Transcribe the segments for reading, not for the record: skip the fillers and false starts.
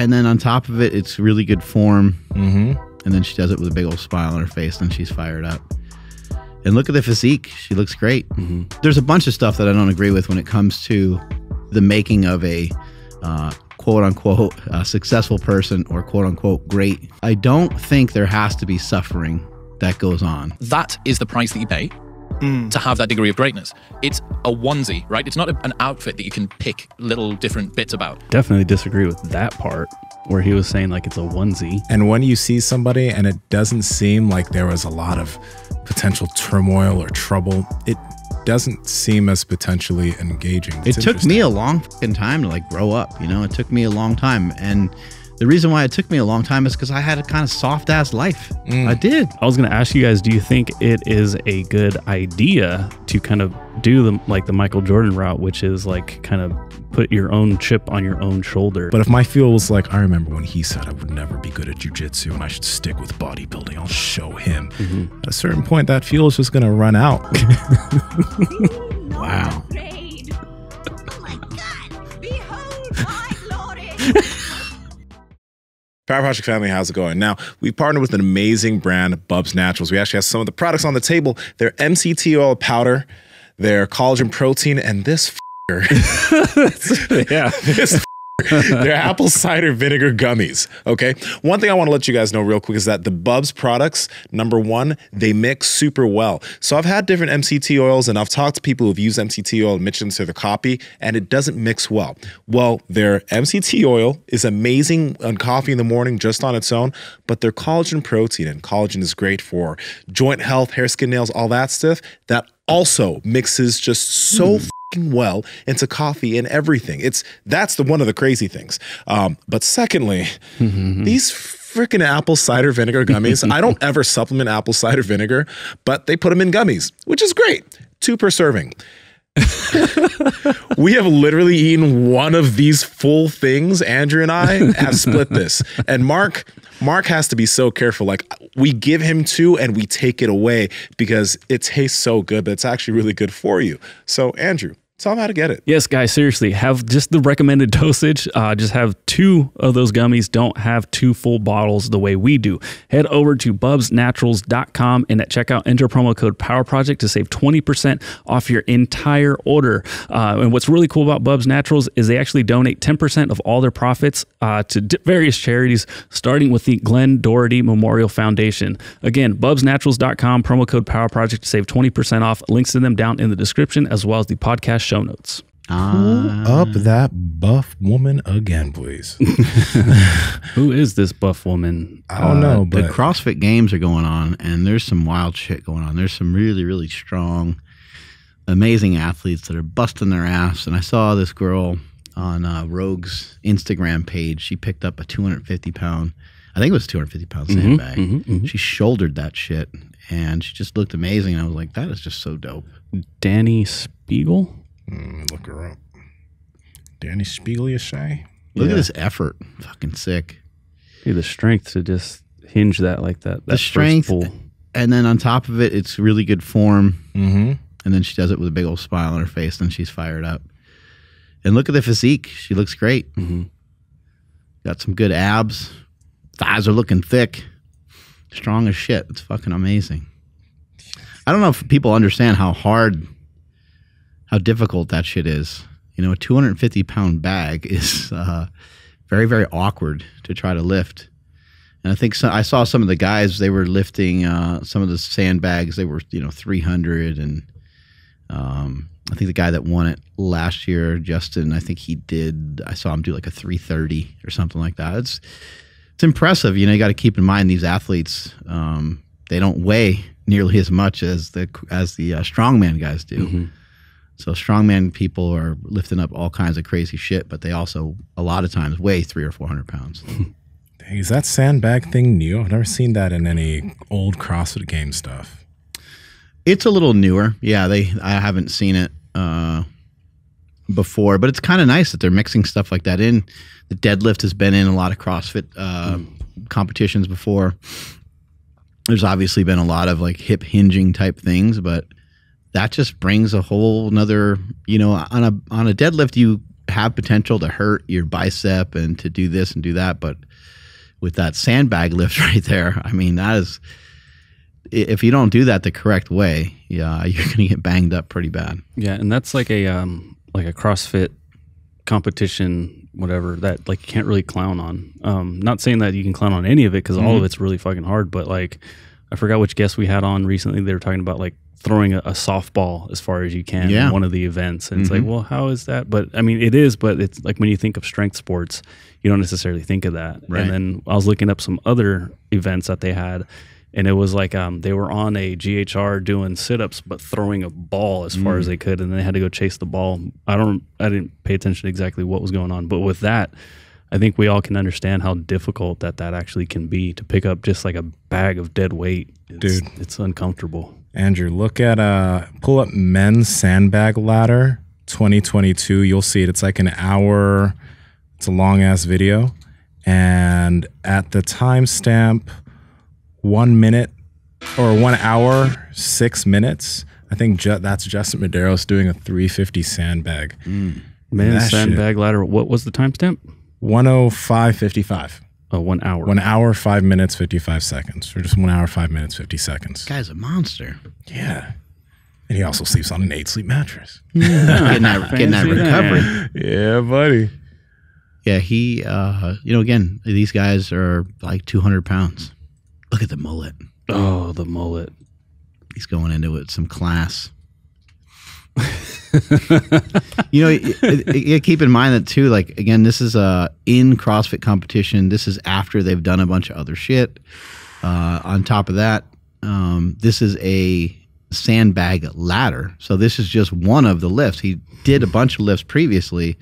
And then on top of it, it's really good form. And then she does it with a big old smile on her face, and she's fired up. And look at the physique. She looks great. There's a bunch of stuff that I don't agree with when it comes to the making of a quote unquote successful person or quote unquote great. I don't think there has to be suffering that goes on. That is the price that you pay to have that degree of greatness. It's a onesie, right? It's not an outfit that you can pick little different bits about. Definitely disagree with that part where he was saying like it's a onesie. And when you see somebody and it doesn't seem like there was a lot of potential turmoil or trouble, it doesn't seem as potentially engaging. It took me a long fucking time to like grow up, you know? It took me a long time. And the reason why it took me a long time is because I had a kind of soft ass life. I did. I was going to ask you guys, do you think it is a good idea to kind of do the Michael Jordan route, which is like kind of put your own chip on your own shoulder? But if my fuel was like, I remember when he said I would never be good at jiu-jitsu and I should stick with bodybuilding, I'll show him. At a certain point, that fuel is just going to run out. Wow. Oh my God! Behold my glory! Power Project family, how's it going? Now, we partnered with an amazing brand, Bubs Naturals. We actually have some of the products on the table. Their MCT oil powder, their collagen protein, and this their apple cider vinegar gummies. Okay. One thing I want to let you guys know real quick is that the Bubs products, number one, they mix super well. So I've had different MCT oils and I've talked to people who've used MCT oil and mentioned to the copy, and it doesn't mix well. Well, their MCT oil is amazing on coffee in the morning just on its own, but their collagen protein, and collagen is great for joint health, hair, skin, nails, all that stuff, that also mixes just so well into coffee and everything. That's one of the crazy things. But secondly, these freaking apple cider vinegar gummies, I don't ever supplement apple cider vinegar, but they put them in gummies, which is great. 2 per serving. We have literally eaten one of these full things. Andrew and I have split this. And Mark has to be so careful. Like, we give him 2 and we take it away because it tastes so good, but it's actually really good for you. So Andrew, tell them how to get it. Yes, guys, seriously, have just the recommended dosage. Just have 2 of those gummies. Don't have 2 full bottles the way we do. Head over to bubsnaturals.com and at checkout, enter promo code PowerProject to save 20% off your entire order. And what's really cool about Bubs Naturals is they actually donate 10% of all their profits to various charities, starting with the Glenn Doherty Memorial Foundation. Again, bubsnaturals.com, promo code PowerProject to save 20% off. Links to them down in the description, as well as the podcast show notes. Pull up that buff woman again, please. Who is this buff woman? I don't know, but the CrossFit games are going on, and there's some wild shit going on. There's some really, really strong, amazing athletes that are busting their ass. And I saw this girl on Rogue's Instagram page. She picked up a 250-pound, I think it was 250-pound sandbag. She shouldered that shit, and she just looked amazing. And I was like, that is just so dope. Danny Spiegel? Look her up. Danny Spiegel, you say? Look at this effort. Fucking sick. Dude, the strength to just hinge that like that. The strength, and then on top of it, it's really good form. And then she does it with a big old smile on her face, and she's fired up. And look at the physique. She looks great. Got some good abs. Thighs are looking thick. Strong as shit. It's fucking amazing. I don't know if people understand how difficult that shit is. You know, a 250-pound bag is very, very awkward to try to lift. And I think I saw some of the guys, they were lifting some of the sandbags. They were, 300. And I think the guy that won it last year, Justin, I saw him do like a 330 or something like that. It's impressive. You know, you got to keep in mind these athletes, they don't weigh nearly as much as the strongman guys do. So strongman people are lifting up all kinds of crazy shit, but they also a lot of times weigh 300 or 400 pounds. Dang, is that sandbag thing new? I've never seen that in any old CrossFit game stuff. It's a little newer. Yeah, I haven't seen it before, but it's kind of nice that they're mixing stuff like that in. The deadlift has been in a lot of CrossFit competitions before. There's obviously been a lot of like hip hinging type things, but that just brings a whole nother, on a deadlift, you have potential to hurt your bicep and to do this and do that. But with that sandbag lift right there, I mean, that is, if you don't do that the correct way, yeah, you're going to get banged up pretty bad. Yeah, and that's like a CrossFit competition, whatever, that like you can't really clown on. Not saying that you can clown on any of it, because all of it's really fucking hard, but like I forgot which guest we had on recently. They were talking about like throwing a softball as far as you can in one of the events, and it's like, well, how is that? But I mean, it is, but it's like when you think of strength sports, you don't necessarily think of that. Right. And then I was looking up some other events that they had, and it was like they were on a GHR doing sit-ups but throwing a ball as far as they could, and they had to go chase the ball. I didn't pay attention to exactly what was going on, but with that, I think we all can understand how difficult that actually can be to pick up just like a bag of dead weight. Dude, it's uncomfortable. Andrew, look at pull up men's sandbag ladder 2022. You'll see it. It's like an hour. It's a long ass video, and at the timestamp 1 minute or 1 hour 6 minutes, I think that's Justin Medeiros doing a 350 sandbag. Men's sandbag ladder. What was the timestamp? 1:05:55. Oh, 1 hour. 1 hour 5 minutes 55 seconds, or just 1 hour 5 minutes 50 seconds. Guy's a monster. Yeah, and he also sleeps on an 8-sleep mattress. Getting that recovery. Yeah, buddy. Yeah, he. Again, these guys are like 200 pounds. Look at the mullet. Oh, the mullet. He's going into it some class. You keep in mind that too, like, again, this is in CrossFit competition. This is after they've done a bunch of other shit. On top of that, this is a sandbag ladder. So this is just one of the lifts. He did a bunch of lifts previously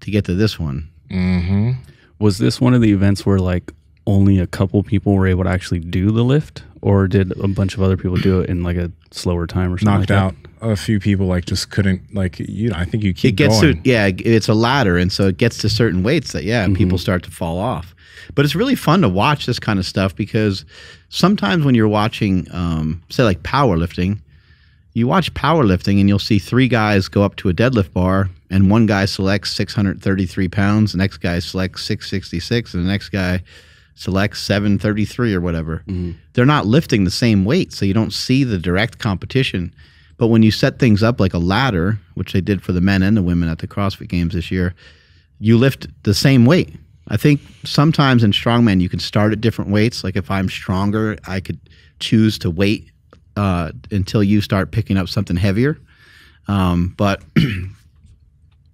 to get to this one. Mm-hmm. Was this one of the events where like only a couple people were able to actually do the lift, or did a bunch of other people do it in like a slower time or something? Knocked out a few people, like just couldn't, like, I think you keep it gets going. It's a ladder, and so it gets to certain weights that people start to fall off. But it's really fun to watch this kind of stuff, because sometimes when you're watching say like powerlifting, you watch powerlifting and you'll see 3 guys go up to a deadlift bar, and one guy selects 633 pounds, the next guy selects 666, and the next guy selects 733 or whatever. They're not lifting the same weight, so you don't see the direct competition. But when you set things up like a ladder, which they did for the men and the women at the CrossFit Games this year, you lift the same weight. I think sometimes in strongman you can start at different weights. Like if I'm stronger, I could choose to wait until you start picking up something heavier. But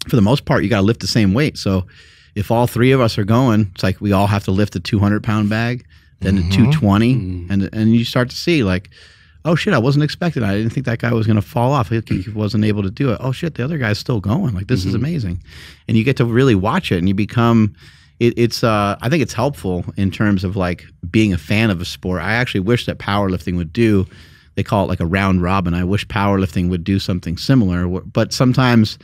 for the most part, you got to lift the same weight. So if all 3 of us are going, it's like we all have to lift a 200-pound bag, then the 220, and you start to see like, oh shit, I wasn't expecting that. I didn't think that guy was going to fall off. He wasn't able to do it. Oh shit, the other guy's still going. Like this is amazing, and you get to really watch it, and you become. It's I think it's helpful in terms of like being a fan of a sport. I actually wish that powerlifting would do. They call it like a round robin. I wish powerlifting would do something similar. But sometimes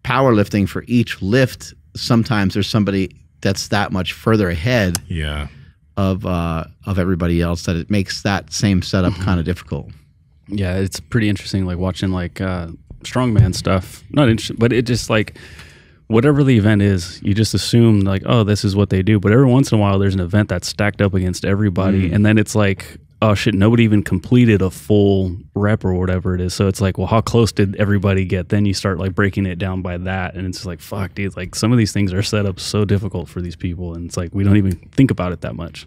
powerlifting, for each lift, sometimes there's somebody that's that much further ahead of everybody else that it makes that same setup kind of difficult. Yeah, it's pretty interesting, like watching like strongman stuff. Not interesting, but it just like whatever the event is, you just assume like, oh, this is what they do. But every once in a while, there's an event that's stacked up against everybody, and then it's like, oh shit, nobody even completed a full rep or whatever it is. So it's like, well, how close did everybody get? Then you start like breaking it down by that, and it's like, fuck, dude, like some of these things are set up so difficult for these people, and it's like we don't even think about it that much.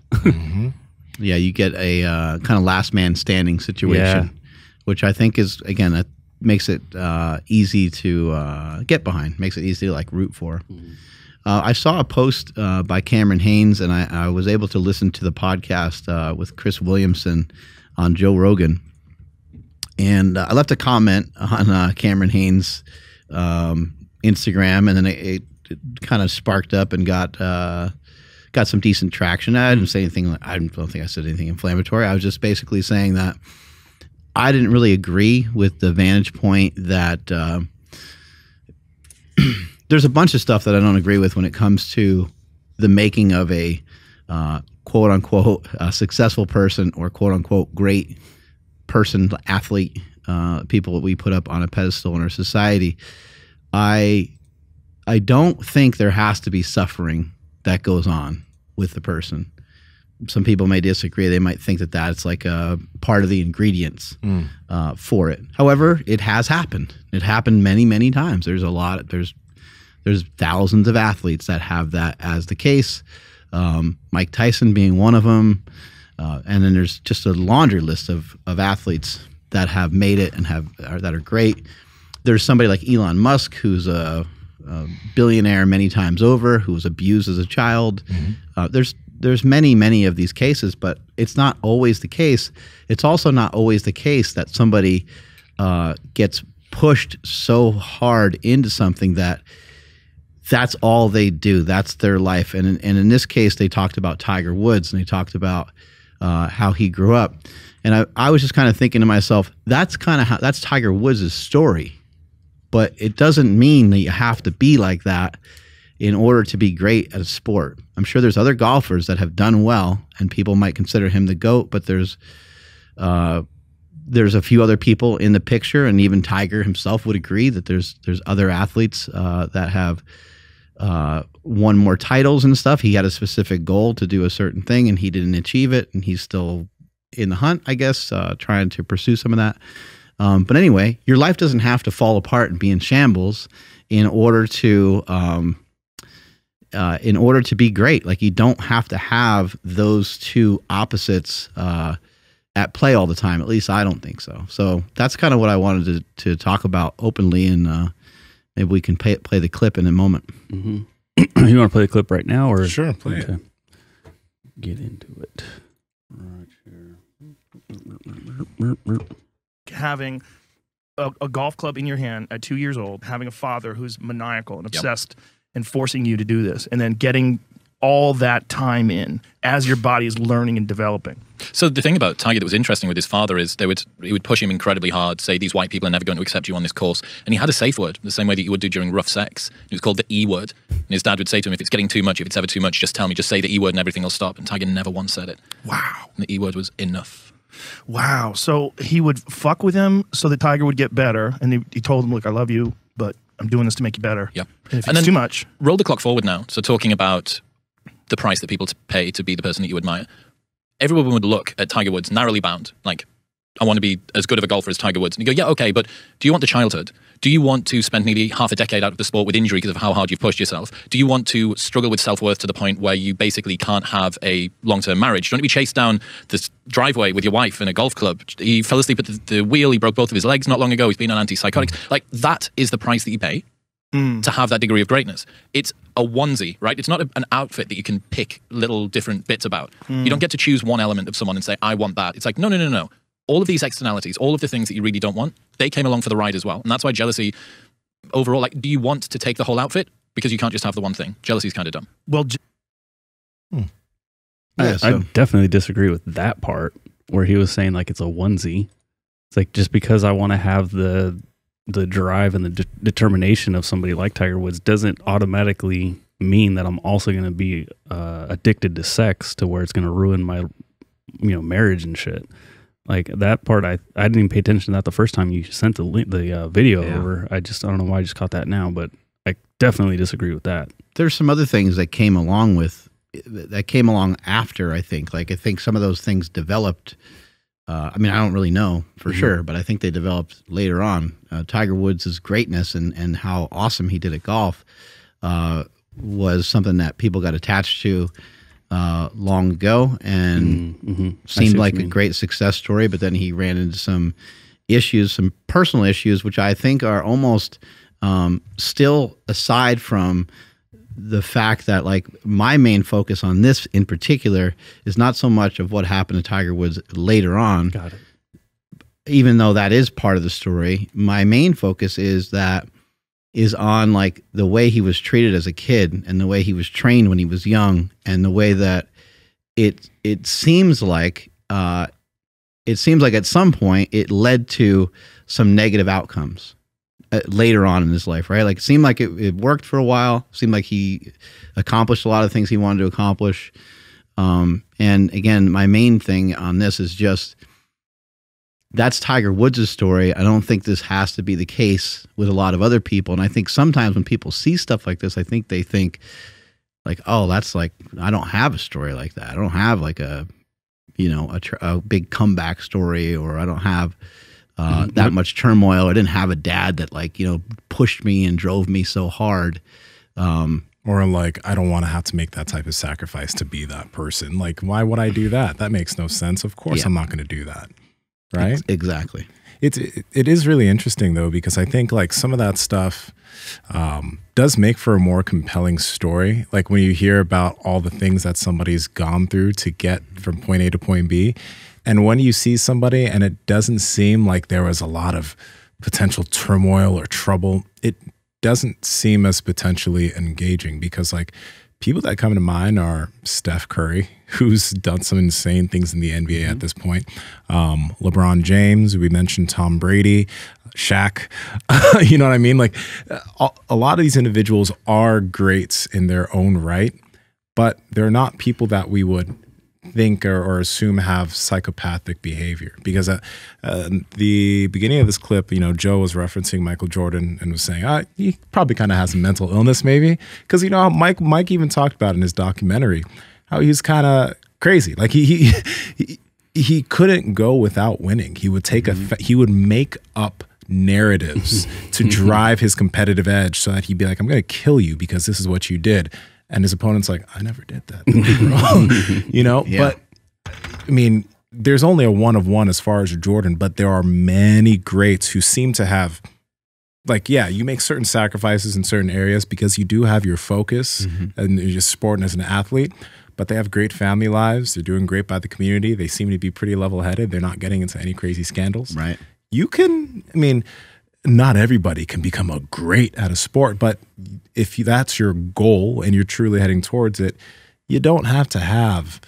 Yeah, you get a kind of last man standing situation, which I think is, again, that makes it easy to get behind, makes it easy to like root for. I saw a post by Cameron Haynes, and I was able to listen to the podcast with Chris Williamson on Joe Rogan. And I left a comment on Cameron Haynes' Instagram, and then it kind of sparked up and got some decent traction. I didn't say anything. I don't think I said anything inflammatory. I was just basically saying that I didn't really agree with the vantage point that there's a bunch of stuff that I don't agree with when it comes to the making of a quote unquote successful person or quote unquote great person, athlete, people that we put up on a pedestal in our society. I I don't think there has to be suffering that goes on with the person. Some people may disagree. They might think that that's like a part of the ingredients for it. However, it has happened. It happened many, many times. There's thousands of athletes that have that as the case. Mike Tyson being one of them. And then there's just a laundry list of athletes that have made it and that are great. There's somebody like Elon Musk, who's a billionaire many times over, who was abused as a child. There's many of these cases, but it's not always the case. It's also not always the case that somebody gets pushed so hard into something that's all they do. That's their life. And in this case, they talked about Tiger Woods, and they talked about how he grew up. And I was just kind of thinking to myself, that's Tiger Woods' story. But it doesn't mean that you have to be like that in order to be great at a sport. I'm sure there's other golfers that have done well, and people might consider him the GOAT, but there's a few other people in the picture, and even Tiger himself would agree that there's other athletes that have won more titles and stuff. He had a specific goal to do a certain thing, and he didn't achieve it, and he's still in the hunt, I guess, trying to pursue some of that. But anyway, your life doesn't have to fall apart and be in shambles in order to be great. Like, you don't have to have those two opposites at play all the time. At least I don't think so. So that's kind of what I wanted to talk about openly, and maybe we can play the clip in a moment. You want to play the clip right now, or sure, play it. Get into it right here. Having a golf club in your hand at 2 years old, having a father who's maniacal and obsessed and forcing you to do this, and then getting all that time in as your body is learning and developing. So the thing about Tiger that was interesting with his father is he would push him incredibly hard, say these white people are never going to accept you on this course. And he had a safe word, the same way that you would do during rough sex. It was called the E word. And his dad would say to him, if it's getting too much, if it's ever too much, just tell me, just say the E word and everything will stop. And Tiger never once said it. Wow. And the E word was enough. Wow. So he would fuck with him so that Tiger would get better. And he told him, look, I love you, but I'm doing this to make you better. Yep. And if it's too much. Roll the clock forward now. So talking about the price that people pay to be the person that you admire. Everyone would look at Tiger Woods narrowly bound, like, I want to be as good of a golfer as Tiger Woods. And you go, yeah, okay, but do you want the childhood? Do you want to spend maybe half a decade out of the sport with injury because of how hard you've pushed yourself? Do you want to struggle with self-worth to the point where you basically can't have a long-term marriage? Do you want to be chased down this driveway with your wife in a golf club? He fell asleep at the wheel. He broke both of his legs not long ago. He's been on antipsychotics. Like, that is the price that you pay to have that degree of greatness. It's a onesie, right? It's not an outfit that you can pick little different bits about. You don't get to choose one element of someone and say, I want that. It's like, no. All of these externalities, all of the things that you really don't want, they came along for the ride as well. And that's why jealousy, overall, like, do you want to take the whole outfit? Because you can't just have the one thing. Jealousy is kind of dumb. Well, I definitely disagree with that part where he was saying, like, it's a onesie. It's like, just because I want to have the drive and the determination of somebody like Tiger Woods doesn't automatically mean that I'm also going to be addicted to sex to where it's going to ruin my marriage and shit. Like, that part, I didn't even pay attention to that the first time you sent the video over. I don't know why I just caught that now, but I definitely disagree with that. There's some other things that came along after, I think. Like, I think some of those things developed. I don't really know for sure, but I think they developed later on. Tiger Woods' greatness and how awesome he did at golf was something that people got attached to long ago, and seemed like a great success story. But then he ran into some issues, some personal issues, which I think are almost still, aside from the fact that, like, my main focus on this in particular is not so much of what happened to Tiger Woods later on. Got it. Even though that is part of the story, my main focus is on, like, the way he was treated as a kid and the way he was trained when he was young, and the way that it seems like at some point it led to some negative outcomes later on in his life, right? Like, it seemed like it worked for a while. It seemed like he accomplished a lot of things he wanted to accomplish. And again, my main thing on this is just, that's Tiger Woods' story. I don't think this has to be the case with a lot of other people. And I think sometimes when people see stuff like this, I think they think like, oh, that's like, I don't have a story like that. I don't have like a, you know, a big comeback story, or I don't have that much turmoil. I didn't have a dad that like, you know, pushed me and drove me so hard. Or like, I don't want to have to make that type of sacrifice to be that person. Like, why would I do that? That makes no sense. Of course, I'm not going to do that. Right? Exactly. It is really interesting though, because I think like some of that stuff does make for a more compelling story. Like when you hear about all the things that somebody's gone through to get from point A to point B. And when you see somebody and it doesn't seem like there was a lot of potential turmoil or trouble, it doesn't seem as potentially engaging, because like people that come to mind are Steph Curry, who's done some insane things in the NBA at this point. LeBron James, we mentioned Tom Brady, Shaq. You know what I mean? Like a lot of these individuals are greats in their own right, but they're not people that we would think or assume have psychopathic behavior. Because at the beginning of this clip, you know, Joe was referencing Michael Jordan and was saying, he probably kind of has a mental illness maybe. Because, you know, Mike even talked about in his documentary how he's kind of crazy. Like he couldn't go without winning. He would take he would make up narratives to drive his competitive edge, so that he'd be like, I'm going to kill you because this is what you did. And his opponent's like, I never did that. That was wrong. You know? Yeah. But I mean, there's only a one of one as far as Jordan, but there are many greats who seem to have, like, yeah, you make certain sacrifices in certain areas because you do have your focus and you're just sporting as an athlete, but they have great family lives. They're doing great by the community. They seem to be pretty level-headed. They're not getting into any crazy scandals. Right. You can, I mean, not everybody can become a great at a sport, but if that's your goal and you're truly heading towards it, you don't have to have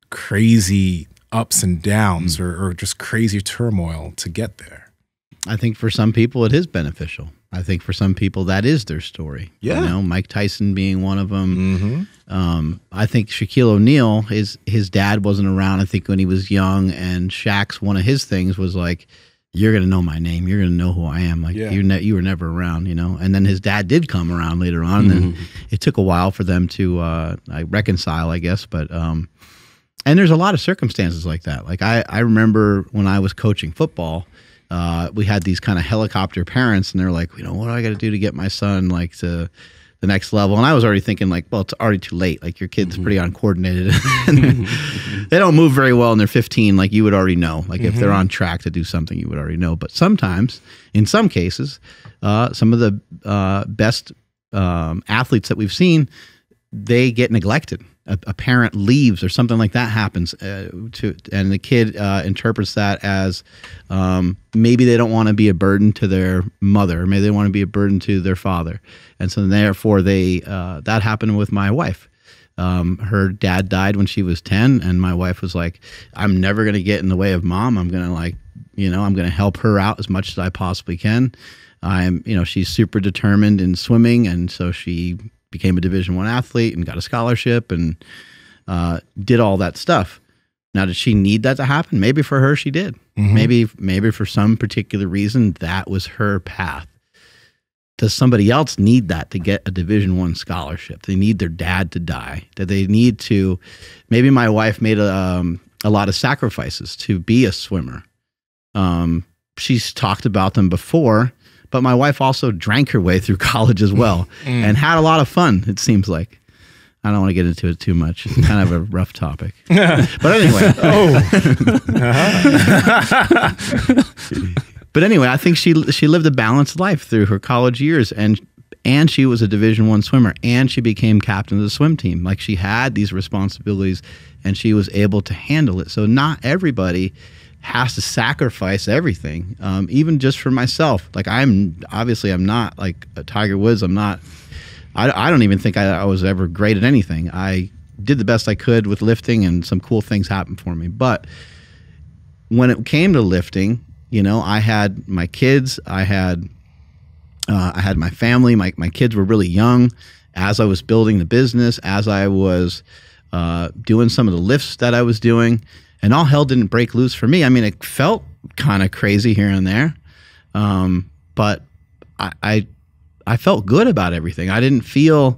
crazy ups and downs or just crazy turmoil to get there. I think for some people it is beneficial. I think for some people that is their story. Yeah. You know, Mike Tyson being one of them. I think Shaquille O'Neal, his dad wasn't around, I think, when he was young, and Shaq's one of his things was like, you're going to know my name. You're going to know who I am. Like you were never around, you know? And then his dad did come around later on. And then it took a while for them to reconcile, I guess. But, and there's a lot of circumstances like that. Like I remember when I was coaching football, we had these kind of helicopter parents, and they're like, you know, what do I got to do to get my son like to the next level? And I was already thinking like, well, it's already too late. Like your kid's pretty uncoordinated. They don't move very well and they're 15. Like you would already know, like if they're on track to do something, you would already know. But sometimes in some cases, some of the best athletes that we've seen, they get neglected. A parent leaves or something like that happens and the kid interprets that as maybe they don't want to be a burden to their mother, maybe they want to be a burden to their father, and so therefore they that happened with my wife. Her dad died when she was 10, and my wife was like, I'm never going to get in the way of mom. I'm going to I'm going to help her out as much as I possibly can. She's super determined in swimming, and so she became a Division I athlete and got a scholarship and did all that stuff. Now, did she need that to happen? Maybe for her, she did. Maybe for some particular reason, that was her path. Does somebody else need that to get a Division I scholarship? They need their dad to die. Do they need to? Maybe my wife made a lot of sacrifices to be a swimmer. She's talked about them before. But my wife also drank her way through college as well and had a lot of fun, it seems like. I don't want to get into it too much. It's kind of a rough topic. But anyway. But anyway, I think she lived a balanced life through her college years, and she was a Division I swimmer, and she became captain of the swim team. Like, she had these responsibilities, and she was able to handle it. So not everybody has to sacrifice everything, even just for myself. Like I'm not like a Tiger Woods. I don't even think I was ever great at anything. I did the best I could with lifting, and some cool things happened for me. But when it came to lifting, you know, I had my kids, I had my family. My kids were really young as I was building the business, as I was doing some of the lifts that I was doing. And all hell didn't break loose for me. I mean, it felt kind of crazy here and there. But I felt good about everything. I didn't feel,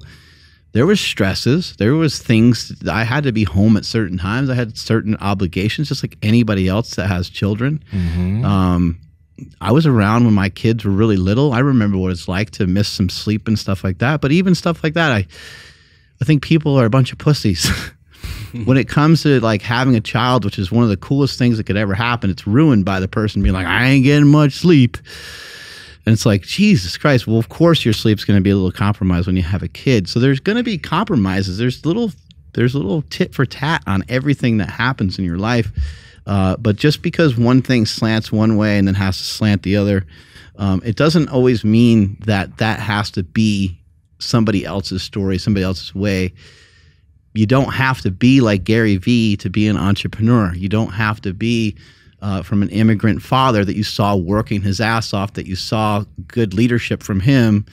there was stresses. There was things, I had to be home at certain times. I had certain obligations, just like anybody else that has children. I was around when my kids were really little. I remember what it's like to miss some sleep and stuff like that. But even stuff like that, I think people are a bunch of pussies. When it comes to like having a child, which is one of the coolest things that could ever happen, it's ruined by the person being like, I ain't getting much sleep. And it's like, Jesus Christ. Well, of course your sleep's going to be a little compromised when you have a kid. So there's going to be compromises. There's little tit for tat on everything that happens in your life. But just because one thing slants one way and then has to slant the other, it doesn't always mean that has to be somebody else's story, somebody else's way. You don't have to be like Gary Vee to be an entrepreneur. You don't have to be from an immigrant father that you saw working his ass off, that you saw good leadership from him.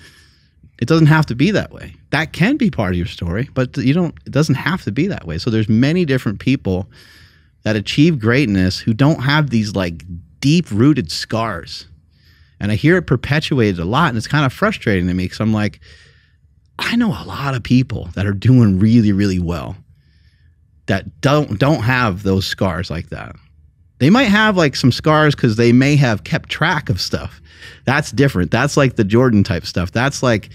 It doesn't have to be that way. That can be part of your story, but it doesn't have to be that way. So there's many different people that achieve greatness who don't have these like deep-rooted scars. And I hear it perpetuated a lot, and it's kind of frustrating to me because I'm like, I know a lot of people that are doing really, really well that don't have those scars like that. They might have like some scars because they may have kept track of stuff. That's different. That's like the Jordan type stuff. That's like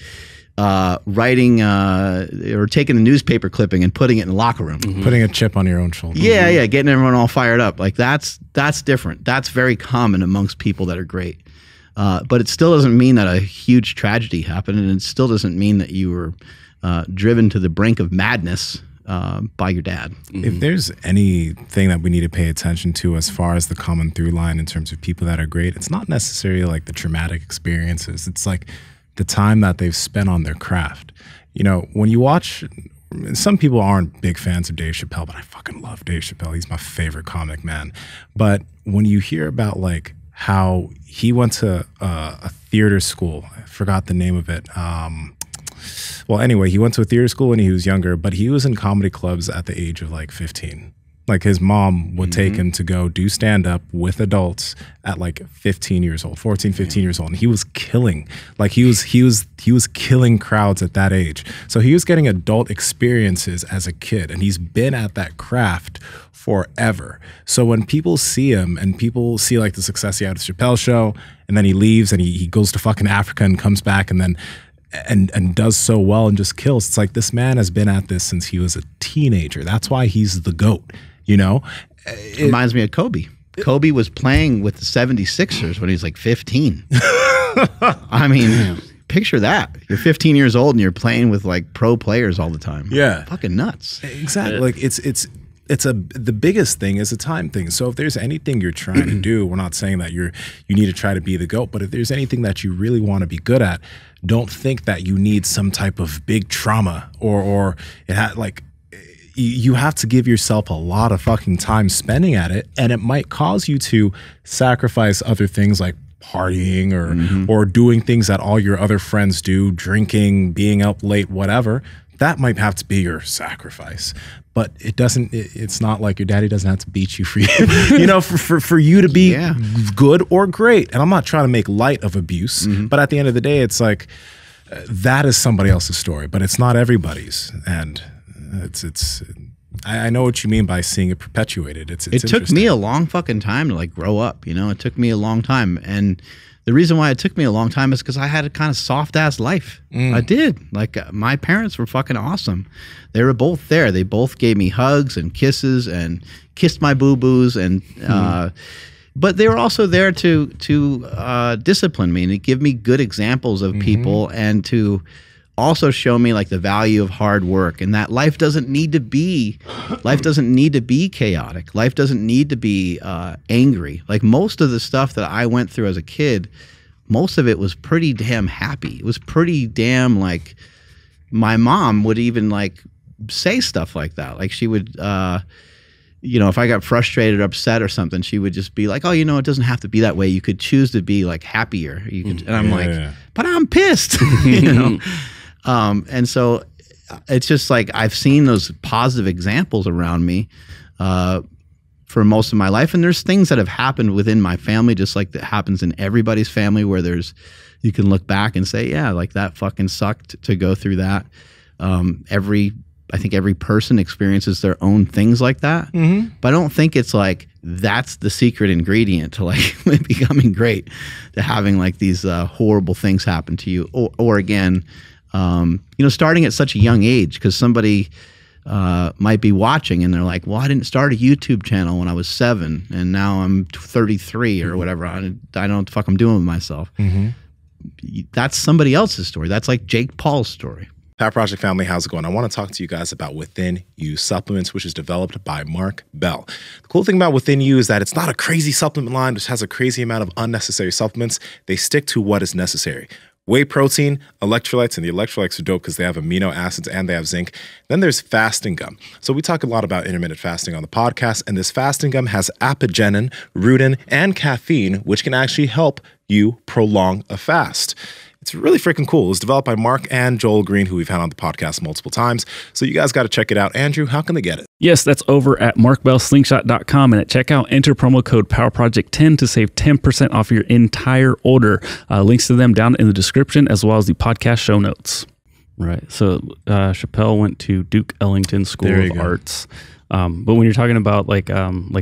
writing or taking a newspaper clipping and putting it in the locker room. Putting a chip on your own shoulder. Yeah, getting everyone all fired up. Like that's different. That's very common amongst people that are great. But it still doesn't mean that a huge tragedy happened, and it still doesn't mean that you were driven to the brink of madness by your dad. If there's anything that we need to pay attention to as far as the common through line in terms of people that are great, it's not necessarily like the traumatic experiences. It's like the time that they've spent on their craft. You know, when you watch, some people aren't big fans of Dave Chappelle, but I fucking love Dave Chappelle. He's my favorite comic, man. But when you hear about like how he went to a theater school, I forgot the name of it. Well, anyway, he went to a theater school when he was younger, but he was in comedy clubs at the age of like 15. Like his mom would take him to go do stand-up with adults at like 15 years old, 14, 15 years old. And he was killing, like he was killing crowds at that age. So he was getting adult experiences as a kid, and he's been at that craft forever. So when people see him and people see like the success he had at the Chappelle show, and then he leaves and he goes to fucking Africa and comes back and then and does so well and just kills. It's like this man has been at this since he was a teenager. That's why he's the GOAT, you know? It reminds me of Kobe. Kobe was playing with the 76ers when he was like 15. I mean, picture that. You're 15 years old and you're playing with like pro players all the time. Yeah. Fucking nuts. Exactly. Like the biggest thing is a time thing. So if there's anything you're trying to do, we're not saying that you need to try to be the GOAT, but if there's anything that you really want to be good at, don't think that you need some type of big trauma or it had like, you have to give yourself a lot of fucking time spending at it, and it might cause you to sacrifice other things like partying or doing things that all your other friends do, drinking, being up late, whatever. That might have to be your sacrifice, but it's not like your daddy doesn't have to beat you for you know, for you to be good or great. And I'm not trying to make light of abuse, but at the end of the day, it's like that is somebody else's story, but it's not everybody's. And I know what you mean by seeing it perpetuated. It took me a long fucking time to like grow up, you know. It took me a long time, and the reason why it took me a long time is because I had a kind of soft ass life. I did. Like my parents were fucking awesome. They were both there. They both gave me hugs and kisses and kissed my boo boos, and but they were also there to discipline me and to give me good examples of people, and to also show me like the value of hard work, and that life doesn't need to be chaotic. Life doesn't need to be angry. Like most of the stuff that I went through as a kid, most of it was pretty damn happy. It was pretty damn like, my mom would even like say stuff like that. Like she would, you know, if I got frustrated or upset or something, she would just be like, oh, you know, it doesn't have to be that way. You could choose to be like happier. You could, and I'm like, but I'm pissed, you know? And so it's just like I've seen those positive examples around me for most of my life. And there's things that have happened within my family, just like that happens in everybody's family, where you can look back and say, yeah, like that fucking sucked to go through that. I think every person experiences their own things like that. But I don't think it's like that's the secret ingredient to like becoming great, to having like these horrible things happen to you. Or again, starting at such a young age, because somebody might be watching and they're like, well, I didn't start a YouTube channel when I was 7 and now I'm 33 or whatever. I don't know what the fuck I'm doing with myself. That's somebody else's story. That's like Jake Paul's story. Power Project family, how's it going? I want to talk to you guys about Within You supplements, which is developed by Mark Bell. The cool thing about Within You is that it's not a crazy supplement line which has a crazy amount of unnecessary supplements. They stick to what is necessary. Whey protein, electrolytes, and the electrolytes are dope because they have amino acids and they have zinc. Then there's fasting gum. So we talk a lot about intermittent fasting on the podcast, and this fasting gum has apigenin, rutin, and caffeine, which can actually help you prolong a fast. It's really freaking cool. It's developed by Mark and Joel Green, who we've had on the podcast multiple times. So you guys got to check it out. Andrew, how can they get it? Yes, that's over at markbellslingshot.com. And at checkout, enter promo code PowerProject10 to save 10% off your entire order. Links to them down in the description, as well as the podcast show notes. Right. So Chappelle went to Duke Ellington School of Arts. But when you're talking about like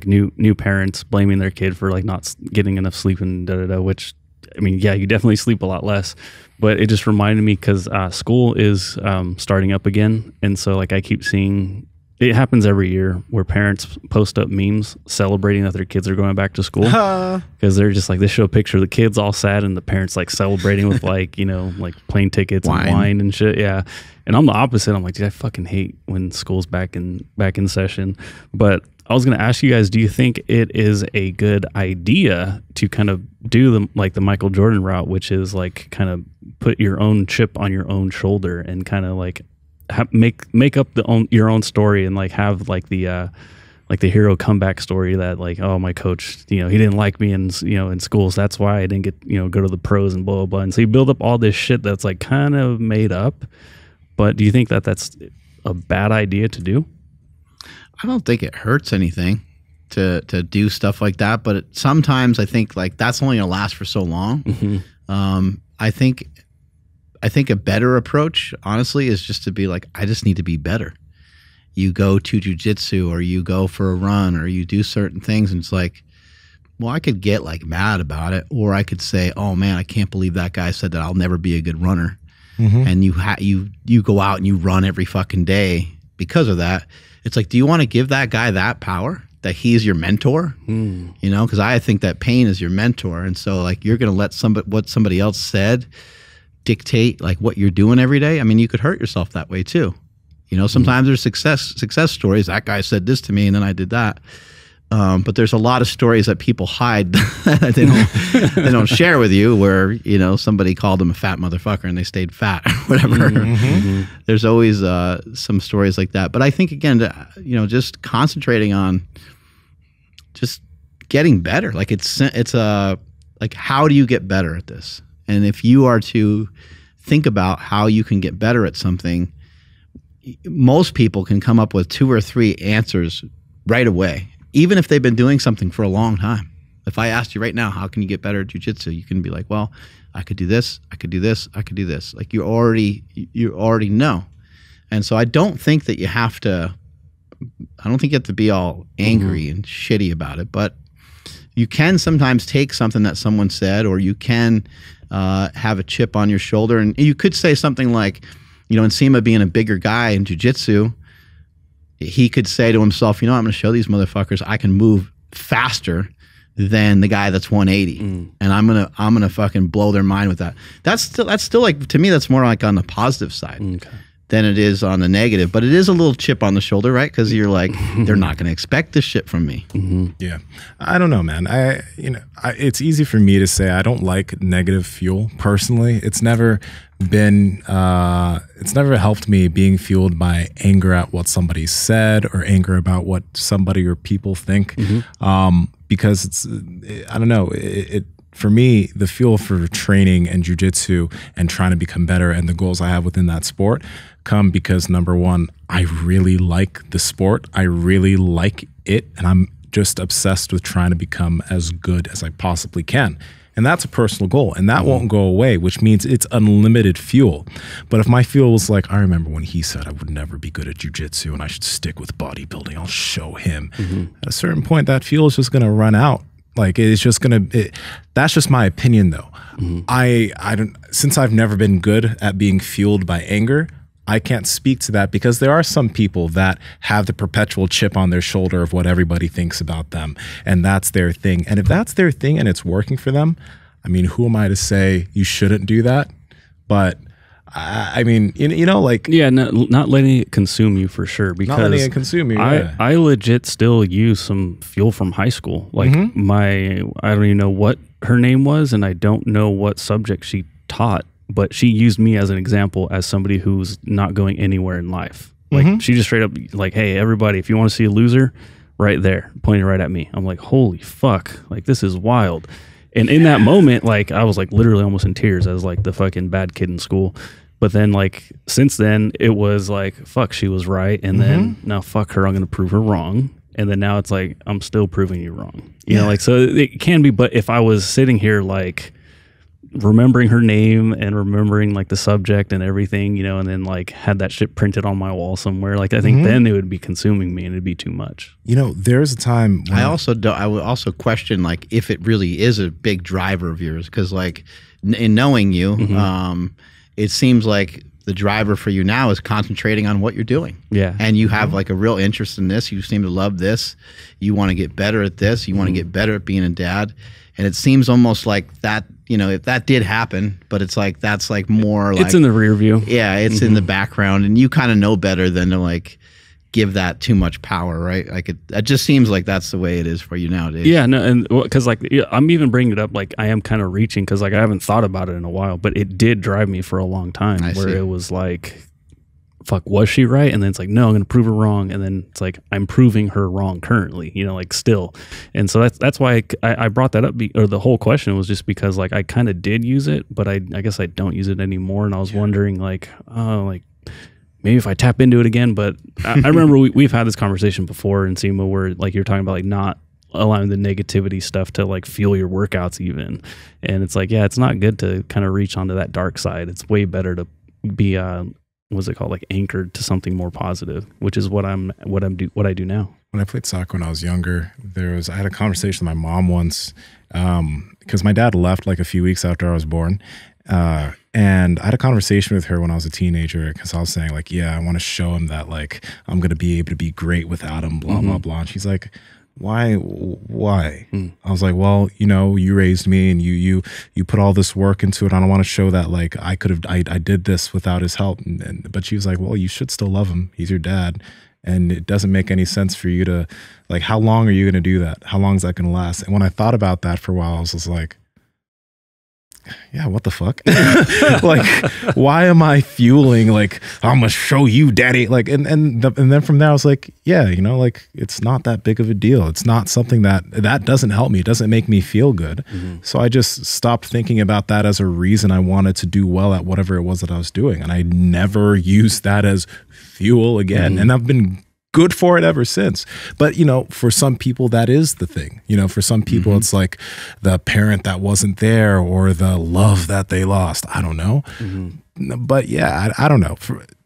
new parents blaming their kid for like not getting enough sleep and which, I mean, yeah, you definitely sleep a lot less, but it just reminded me because school is starting up again. And so like I keep seeing, it happens every year where parents post up memes celebrating that their kids are going back to school, because they're just like, they show a picture of the kids all sad and the parents like celebrating with like, like plane tickets and wine and shit. Yeah. And I'm the opposite. I'm like, dude, I fucking hate when school's back in session. But I was going to ask you guys, do you think it is a good idea to kind of do the Michael Jordan route, which is like kind of put your own chip on your own shoulder and kind of like make up your own story and like have like the hero comeback story that like, oh, my coach, he didn't like me in school, so that's why I didn't get go to the pros and blah blah blah. And so you build up all this shit that's like kind of made up. But do you think that that's a bad idea to do? I don't think it hurts anything to do stuff like that, but sometimes I think like that's only gonna last for so long. I think a better approach, honestly, is just to be like, I just need to be better. You go to jujitsu, or you go for a run, or you do certain things, and it's like, well, I could get like mad about it, or I could say, oh man, I can't believe that guy said that I'll never be a good runner. And you go out and you run every fucking day because of that. It's like, do you want to give that guy that power, that he's your mentor? Because I think that pain is your mentor. And so like, you're going to let what somebody else said dictate like what you're doing every day. I mean, you could hurt yourself that way too. Sometimes there's success stories. That guy said this to me and then I did that. But there's a lot of stories that people hide that they don't share with you, where somebody called them a fat motherfucker and they stayed fat or whatever. There's always some stories like that. But I think again, just concentrating on just getting better. Like it's like, how do you get better at this? And if you are to think about how you can get better at something, most people can come up with 2 or 3 answers right away, even if they've been doing something for a long time. If I asked you right now, how can you get better at jiu-jitsu? You can be like, well, I could do this, I could do this, I could do this. Like you already know. And so I don't think that you have to be all angry and shitty about it, but you can sometimes take something that someone said, or you can have a chip on your shoulder. And you could say something like, Nsima being a bigger guy in jiu-jitsu, he could say to himself, I'm going to show these motherfuckers I can move faster than the guy that's 180, and I'm gonna fucking blow their mind with that. That's still like, to me, that's more like on the positive side than it is on the negative. But it is a little chip on the shoulder, right? Because you're like, they're not going to expect this shit from me. Yeah, I don't know, man. It's easy for me to say I don't like negative fuel personally. It's never been it's never helped me being fueled by anger at what somebody said, or anger about what somebody or people think, because it's I don't know, it for me, the fuel for training and jiu-jitsu and trying to become better and the goals I have within that sport come because, number one, I really like the sport, I really like it, and I'm just obsessed with trying to become as good as I possibly can. And that's a personal goal, and that won't go away, which means it's unlimited fuel. But if my fuel was like, I remember when he said I would never be good at jujitsu and I should stick with bodybuilding, I'll show him. At a certain point, that fuel is just going to run out. Like, it's just going to, that's just my opinion though. I don't, since I've never been good at being fueled by anger, I can't speak to that, because there are some people that have the perpetual chip on their shoulder of what everybody thinks about them, and that's their thing. And if that's their thing and it's working for them, I mean, who am I to say you shouldn't do that? But I mean, you know, like, yeah, not letting it consume you for sure. Because not letting it consume you. Yeah. I legit still use some fuel from high school. Like I don't even know what her name was, and I don't know what subject she taught. But she used me as an example as somebody who's not going anywhere in life. Like she just straight up like, hey, everybody, if you want to see a loser, right there, pointing right at me. I'm like, holy fuck, like this is wild. And in that moment, like I was like literally almost in tears as like the fucking bad kid in school. But then like since then it was like, fuck, she was right. And then now fuck her, I'm going to prove her wrong. And then now it's like, I'm still proving you wrong. You know, like, so it can be, but if I was sitting here like, remembering her name and remembering like the subject and everything, you know, and then like had that shit printed on my wall somewhere, like I think then it would be consuming me and it'd be too much. You know, there's a time when I would also question like if it really is a big driver of yours, because like in knowing you, it seems like the driver for you now is concentrating on what you're doing. Yeah. And you have like a real interest in this. You seem to love this. You want to get better at this. You want to get better at being a dad. And it seems almost like that, you know, if that did happen, but it's like, that's like more like. It's in the rear view. Yeah, it's in the background, and you kind of know better than to like give that too much power, right? Like it just seems like that's the way it is for you nowadays. Yeah, no, and because like I'm even bringing it up, like I am kind of reaching, because like I haven't thought about it in a while, but it did drive me for a long time it was like, fuck, was she right? And then it's like, no, I'm going to prove her wrong. And then it's like, I'm proving her wrong currently, you know, like still. And so that's why I brought that up, or the whole question was just because like I kind of did use it, but I guess I don't use it anymore. And I was wondering like, oh, like maybe if I tap into it again. But I remember we've had this conversation before in Nsima where like you're talking about like not allowing the negativity stuff to like fuel your workouts even. And it's like, yeah, it's not good to kind of reach onto that dark side. It's way better to be what's it called, like anchored to something more positive, which is what I do now. When I played soccer when I was younger, I had a conversation with my mom once, because my dad left like a few weeks after I was born, and I had a conversation with her when I was a teenager, because I was saying like, yeah, I want to show him that like I'm gonna be able to be great without him, blah blah blah. And she's like, why? I was like, well, you know, you raised me and you put all this work into it. I don't want to show that like I did this without his help. But she was like, well, you should still love him. He's your dad. And it doesn't make any sense for you to like, how long are you going to do that? How long is that going to last? And when I thought about that for a while, I was just like, yeah, what the fuck? Like, why am I fueling like, I'm gonna show you daddy? Like, and then from there I was like, yeah, you know, like it's not that big of a deal. It's not something that doesn't help me. It doesn't make me feel good. So I just stopped thinking about that as a reason I wanted to do well at whatever it was that I was doing. And I never used that as fuel again. And I've been good for it ever since. But, you know, for some people, that is the thing. You know, for some people, it's like the parent that wasn't there or the love that they lost. I don't know. But yeah, I don't know.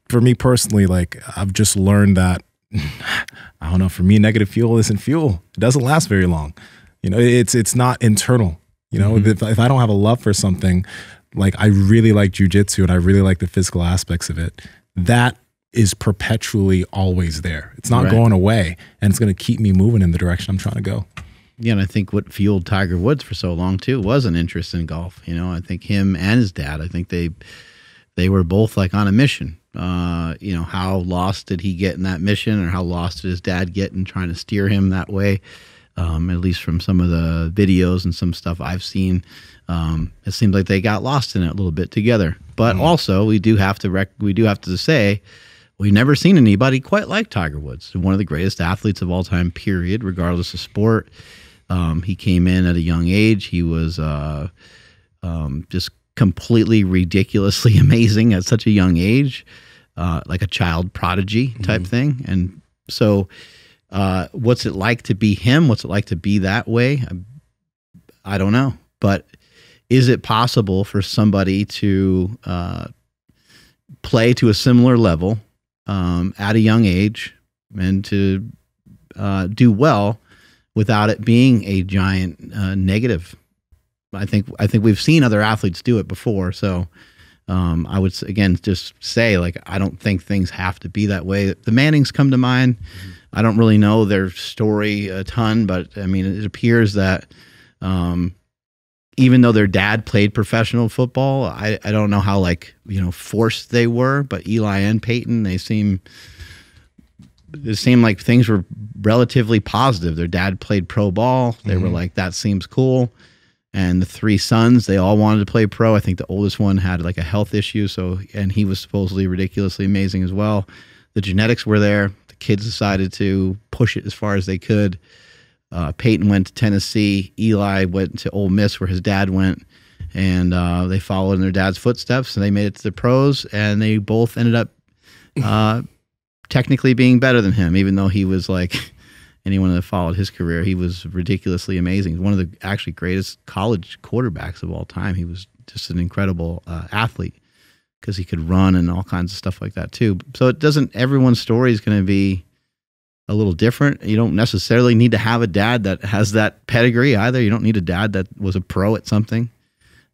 For me personally, like I've just learned that, I don't know, for me, negative fuel isn't fuel. It doesn't last very long. You know, it's not internal. You know, if I don't have a love for something, like I really like jujitsu and I really like the physical aspects of it, that is perpetually always there. It's not going away, and it's going to keep me moving in the direction I'm trying to go. Yeah, and I think what fueled Tiger Woods for so long too was an interest in golf. You know, I think him and his dad, I think they were both like on a mission. You know, how lost did he get in that mission, or how lost did his dad get in trying to steer him that way? At least from some of the videos and some stuff I've seen, it seems like they got lost in it a little bit together. But also, we do have to say, we've never seen anybody quite like Tiger Woods. One of the greatest athletes of all time, period, regardless of sport. He came in at a young age. He was just completely ridiculously amazing at such a young age, like a child prodigy type thing. And so What's it like to be him? What's it like to be that way? I don't know. But is it possible for somebody to play to a similar level at a young age and to do well without it being a giant negative? I think we've seen other athletes do it before. So I would again just say, like, I don't think things have to be that way. The Mannings come to mind. I don't really know their story a ton, but I mean, it appears that even though their dad played professional football, I don't know how, like, forced they were, but Eli and Peyton, it seemed like things were relatively positive. Their dad played pro ball. They were like, that seems cool. And the three sons, they all wanted to play pro. I think the oldest one had like a health issue, and he was supposedly ridiculously amazing as well. The genetics were there. The kids decided to push it as far as they could. Peyton went to Tennessee. Eli went to Ole Miss, where his dad went, and they followed in their dad's footsteps, and they made it to the pros, and they both ended up technically being better than him, even though he was like, anyone that followed his career, he was ridiculously amazing. One of the actually greatest college quarterbacks of all time. He was just an incredible athlete because he could run and all kinds of stuff like that too. So everyone's story is going to be a little different. You don't necessarily need to have a dad that has that pedigree either. You don't need a dad that was a pro at something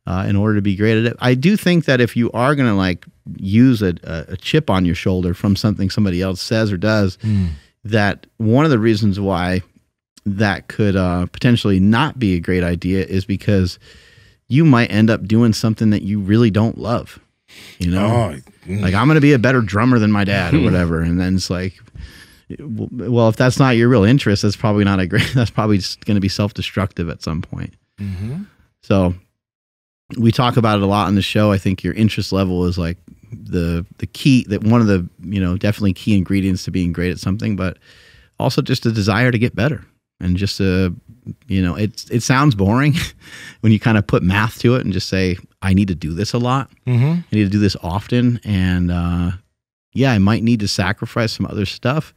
in order to be great at it. I do think that if you are going to like use a chip on your shoulder from something somebody else says or does, that one of the reasons why that could potentially not be a great idea is because you might end up doing something that you really don't love. Like, I'm going to be a better drummer than my dad or whatever. And then it's like, well, if that's not your real interest, that's probably that's probably just going to be self-destructive at some point. So we talk about it a lot on the show. I think your interest level is like the key, that one of the definitely key ingredients to being great at something, but also just a desire to get better, and just it sounds boring when you kind of put math to it and just say, I need to do this a lot. I need to do this often, and I might need to sacrifice some other stuff,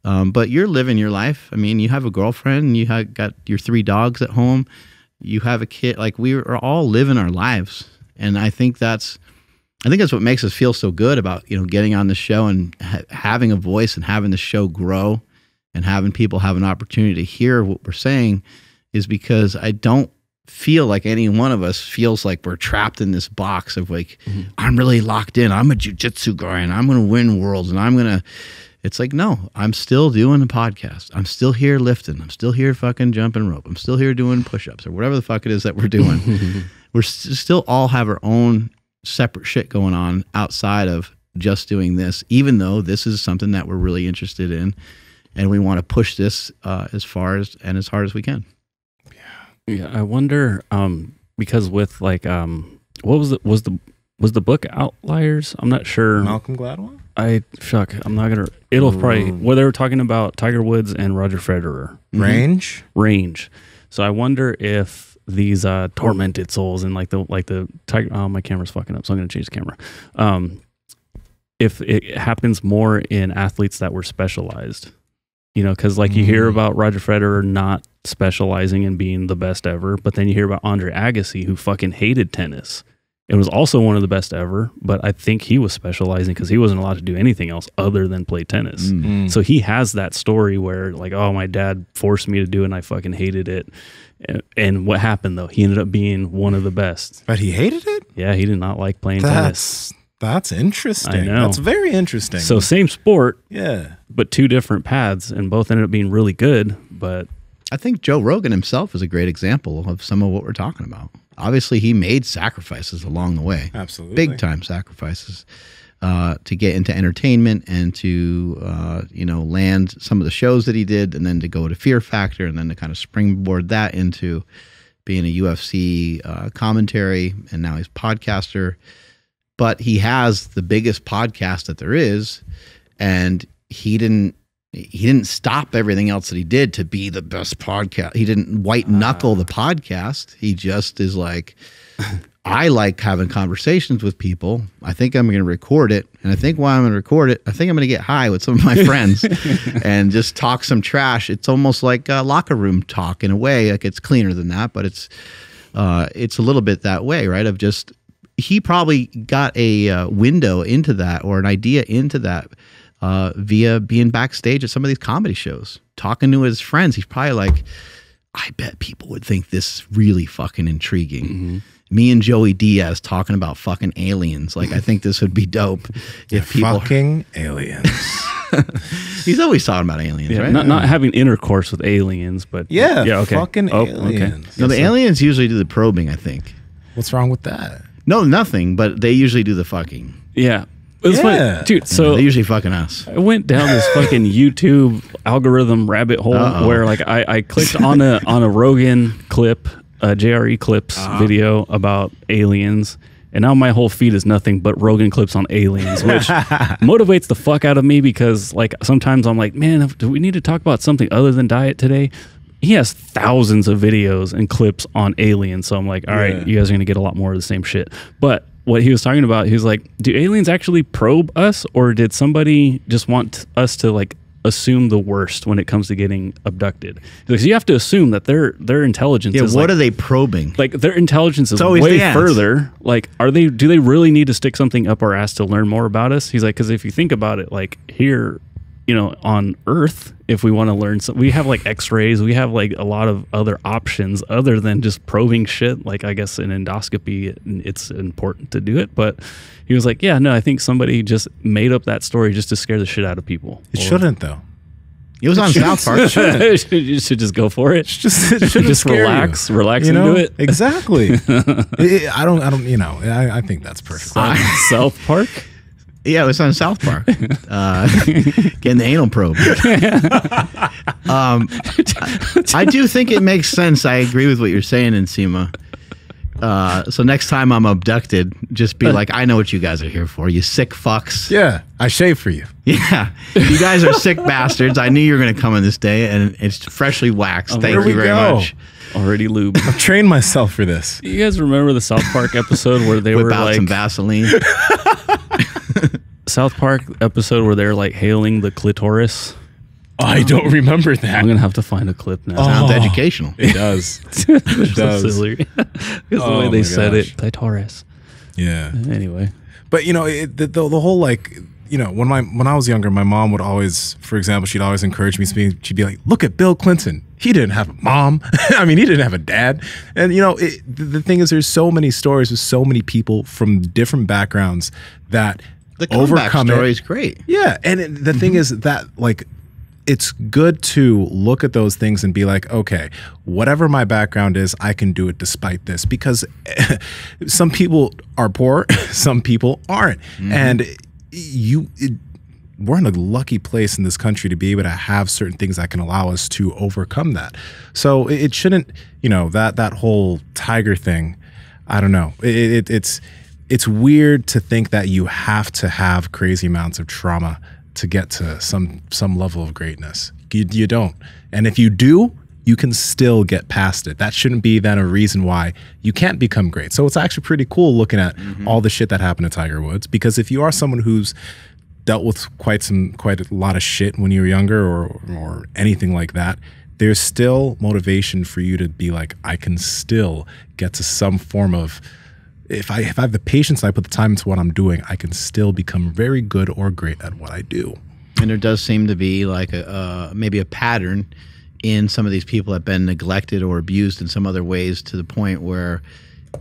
but you're living your life. I mean, you have a girlfriend, you have got your 3 dogs at home, you have a kid. Like, we are all living our lives, and I think that's what makes us feel so good about, getting on the show and having a voice and having the show grow and having people have an opportunity to hear what we're saying, is because I don't feel like any one of us feels like we're trapped in this box of like, I'm really locked in. I'm a jiu-jitsu guy and I'm going to win worlds and it's like, no, I'm still doing a podcast. I'm still here lifting. I'm still here fucking jumping rope. I'm still here doing push-ups or whatever the fuck it is that we're doing. We're still all have our own separate shit going on outside of just doing this, even though this is something that we're really interested in, and we want to push this as far as and as hard as we can. Yeah, I wonder because with like what was the book Outliers? I'm not sure. Malcolm Gladwell? I'm not gonna. It'll probably. Well, they were talking about Tiger Woods and Roger Federer. Range. So I wonder if these tormented souls and like the tiger. Oh, my camera's fucking up, so I'm gonna change the camera. If it happens more in athletes that were specialized, because like you hear about Roger Federer not specializing in being the best ever, but then you hear about Andre Agassi, who fucking hated tennis. It was also one of the best ever, but I think he was specializing because he wasn't allowed to do anything else other than play tennis. So he has that story where like, oh, my dad forced me to do it and I fucking hated it. And what happened though? He ended up being one of the best. But he hated it? Yeah, he did not like playing tennis. That's interesting. I know. That's very interesting. So same sport, yeah, but 2 different paths, and both ended up being really good. But I think Joe Rogan himself is a great example of some of what we're talking about. Obviously, he made sacrifices along the way. Absolutely. Big time sacrifices to get into entertainment and to, land some of the shows that he did, and then to go to Fear Factor, and then to kind of springboard that into being a UFC commentary, and now he's a podcaster. But he has the biggest podcast that there is, and he didn't stop everything else that he did to be the best podcast. He didn't white knuckle the podcast. He just is like, I like having conversations with people. I think I'm going to record it. And I think while I'm going to record it, I think I'm going to get high with some of my friends and just talk some trash. It's almost like locker room talk in a way. Like it's cleaner than that, but it's a little bit that way, right? Of just, he probably got a window into that or an idea into that via being backstage at some of these comedy shows, talking to his friends. He's probably like, I bet people would think this is really fucking intriguing. Mm-hmm. Me and Joey Diaz talking about fucking aliens. Like, I think this would be dope if people fucking aliens. He's always talking about aliens, right? Not having intercourse with aliens, but okay. Fucking Okay. aliens. No, the aliens usually do the probing, I think. What's wrong with that? No, nothing, but they usually do the fucking. Yeah. It's funny, dude. So they usually fucking us. I went down this fucking YouTube algorithm rabbit hole where like I clicked on a Rogan clip, a JRE clips video about aliens, and now my whole feed is nothing but Rogan clips on aliens, which motivates the fuck out of me because like sometimes I'm like, man, do we need to talk about something other than diet today? He has thousands of videos and clips on aliens, so I'm like, all right, you guys are gonna get a lot more of the same shit, but. What he was talking about, he was like, do aliens actually probe us, or did somebody just want us to like assume the worst when it comes to getting abducted? Because you have to assume that their intelligence is what like, are they probing? like their intelligence is way further. Like, do they really need to stick something up our ass to learn more about us? He's like, because if you think about it, like here, you know, on Earth, if we want to learn something, we have like x-rays, we have like a lot of other options other than just probing shit. Like, I guess in endoscopy, it's important to do it. But he was like, yeah, no, I think somebody just made up that story just to scare the shit out of people. It shouldn't, though. It was on South Park. You should just go for it. Just relax you and know? do it. Exactly. I don't, you know, I think that's perfect. South Park? Yeah, it was on South Park. Getting the anal probe. I do think it makes sense. I agree with what you're saying, Nsima. So next time I'm abducted, just be like, I know what you guys are here for, you sick fucks. Yeah, I shave for you. Yeah, you guys are sick bastards. I knew you were going to come in this day, and it's freshly waxed. Thank you very much. Already lubed. I've trained myself for this. You guys remember the South Park episode where they were out like some Vaseline? South Park episode where they're like hailing the clitoris. I don't remember that. I'm gonna have to find a clip now. Sounds educational. It does. It does. So silly. Because the way they said it, clitoris. Yeah. Anyway, but you know, the whole like, you know, when I was younger, my mom would always, for example, she'd always encourage me. She'd be like, "Look at Bill Clinton. He didn't have a mom. I mean, he didn't have a dad." And you know, the thing is, there's so many stories with so many people from different backgrounds that the comeback story is great. Yeah, and the thing is that like, it's good to look at those things and be like, okay, whatever my background is, I can do it despite this, because some people are poor, some people aren't, and we're in a lucky place in this country to be able to have certain things that can allow us to overcome that. So it shouldn't, you know, that whole tiger thing. I don't know. It's weird to think that you have to have crazy amounts of trauma to get to some level of greatness. You don't. And if you do, you can still get past it. That shouldn't be then a reason why you can't become great. So it's actually pretty cool looking at all the shit that happened to Tiger Woods, because if you are someone who's dealt with quite a lot of shit when you were younger or anything like that, there's still motivation for you to be like, I can still get to some form of, if I have the patience and I put the time into what I'm doing, I can still become very good or great at what I do. And there does seem to be like maybe a pattern in some of these people that have been neglected or abused in some other ways, to the point where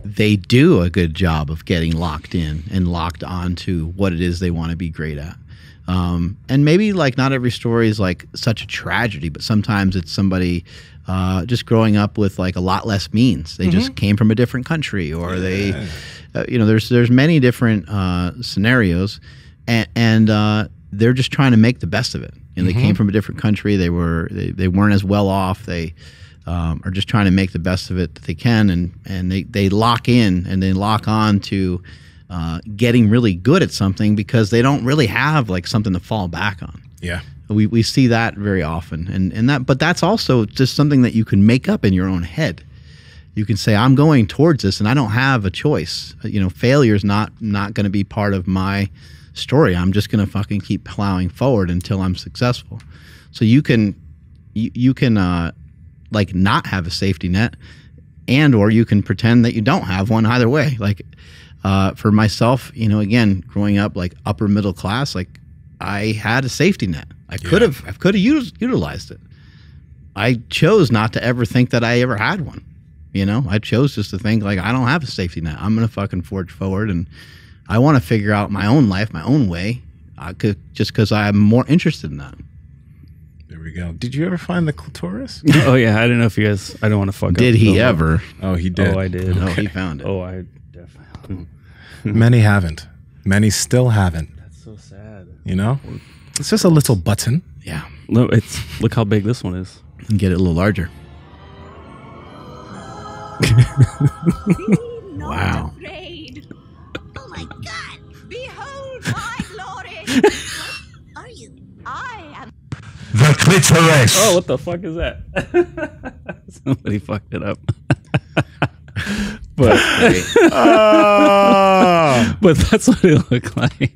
they do a good job of getting locked in and locked onto what it is they want to be great at. And maybe like not every story is like such a tragedy, but sometimes it's somebody just growing up with like a lot less means. They just came from a different country, or they, you know, there's many different scenarios, and they're just trying to make the best of it. You know, they came from a different country. They weren't as well off. They are just trying to make the best of it that they can, and they lock in and they lock on to getting really good at something, because they don't really have like something to fall back on. Yeah. We see that very often, and but that's also just something that you can make up in your own head. You can say, I'm going towards this and I don't have a choice. You know, failure is not going to be part of my story. I'm just going to fucking keep plowing forward until I'm successful. So you can like not have a safety net, and or you can pretend that you don't have one. Either way, like for myself, you know, again, growing up like upper middle class, like I had a safety net. I could have utilized it. I chose not to ever think that I ever had one. You know, I chose just to think like I don't have a safety net. I'm gonna fucking forge forward, and I want to figure out my own life, my own way. Just because I'm more interested in that. There we go. Did you ever find the clitoris? Oh yeah, I don't know if you guys. I don't want to fuck up. Did he ever? Oh, he did. Oh, I did. Oh, he found it. Oh, I definitely. Many haven't. Many still haven't. That's so sad. You know, it's just a little button. Yeah. No, look how big this one is. And get it a little larger. Wow. Afraid. Oh my God! Behold my glory! What are you? I am. The clitoris. Oh, what the fuck is that? Somebody fucked it up. But but that's what it looked like.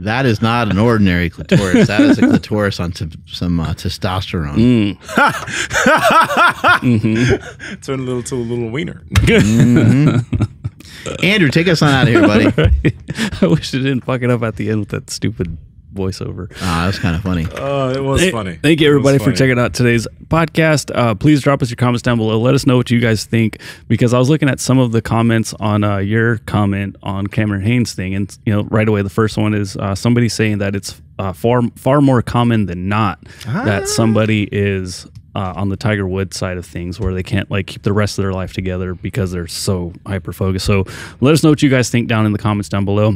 That is not an ordinary clitoris. That is a clitoris on some testosterone. Turn to a little wiener. Andrew, take us on out of here, buddy. I wish it didn't fuck it up at the end with that stupid voiceover. Ah, that's kind of funny. Oh, it was funny. Thank you, everybody, for checking out today's podcast. Please drop us your comments down below. Let us know what you guys think, because I was looking at some of the comments on your comment on Cameron Haynes' thing, and you know, right away, the first one is somebody saying that it's far more common than not that somebody is on the Tiger Woods side of things, where they can't like keep the rest of their life together because they're so hyper focused. So let us know what you guys think down in the comments down below.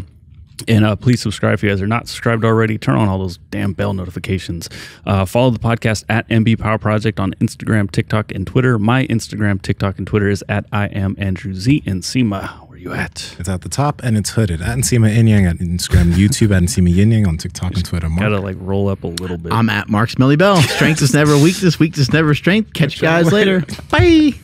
And please subscribe if you guys are not subscribed already. Turn on all those damn bell notifications. Follow the podcast at MB Power Project on Instagram, TikTok, and Twitter. My Instagram, TikTok, and Twitter is at I am Andrew Z. Nsima, where you at? It's at the top and it's hooded. At Nsima Inyang at Instagram, YouTube, at Nsima Inyang on TikTok and Twitter. Mark. Gotta like roll up a little bit. I'm at Mark Smelly Bell. Strength is never weakness. Weakness never strength. Catch you guys later. Bye.